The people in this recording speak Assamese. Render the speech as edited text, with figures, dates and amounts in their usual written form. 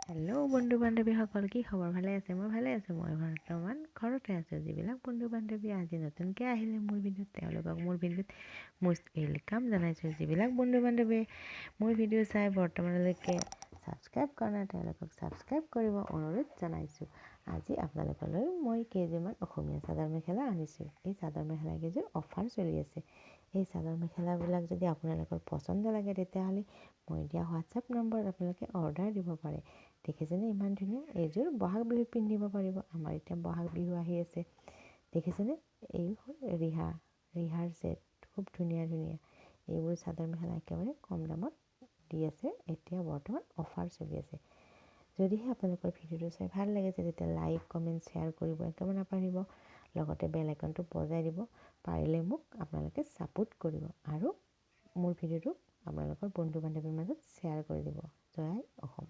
হেল্ল' বন্ধু বান্ধৱীসকল, কি খবৰ? ভালে আছে? মই ভালে আছোঁ। মই বৰ্তমান ঘৰতে আছোঁ। যিবিলাক বন্ধু বান্ধৱী আজি নতুনকৈ আহিলে মোৰ ভিডিঅ'ত, তেওঁলোকক মোৰ ভিডিঅ'ত মষ্ট ৱেলকাম জনাইছোঁ। যিবিলাক বন্ধু বান্ধৱীয়ে মোৰ ভিডিঅ' চাই বৰ্তমানলৈকে ছাবস্ক্ৰাইব কৰা নাই, তেওঁলোকক ছাবস্ক্ৰাইব কৰিব অনুৰোধ জনাইছোঁ। আজি আপোনালোকলৈ মই কেইযোৰমান অসমীয়া চাদৰ মেখেলা আনিছোঁ। এই চাদৰ মেখেলা কেইযোৰ অফাৰ চলি আছে। এই চাদৰ মেখেলাবিলাক যদি আপোনালোকৰ পচন্দ লাগে, তেতিয়াহ'লে মই দিয়া হোৱাটছআপ নম্বৰত আপোনালোকে অৰ্ডাৰ দিব পাৰে। দেখিছেনে ইমান ধুনীয়া? এইযোৰ বহাগ বিহুত পিন্ধিব পাৰিব। আমাৰ এতিয়া বহাগ বিহু আহি আছে। দেখিছেনে? এই হ'ল ৰিহাৰ ছেট, খুব ধুনীয়া ধুনীয়া। এইবোৰ চাদৰ মেখেলা একেবাৰে কম দামত দি আছে। এতিয়া বৰ্তমান অফাৰ চলি আছে। যদিহে আপোনালোকৰ ভিডিঅ'টো চাই ভাল লাগিছে, তেতিয়া লাইক কমেণ্ট শ্বেয়াৰ কৰিব একেবাৰে নাপাহৰিব। লগতে বেল আইকনটো বজাই দিব। পাৰিলে মোক আপোনালোকে ছাপোৰ্ট কৰিব আৰু মোৰ ভিডিঅ'টো আপোনালোকৰ বন্ধু বান্ধৱীৰ মাজত শ্বেয়াৰ কৰি দিব। জয় আই অসম।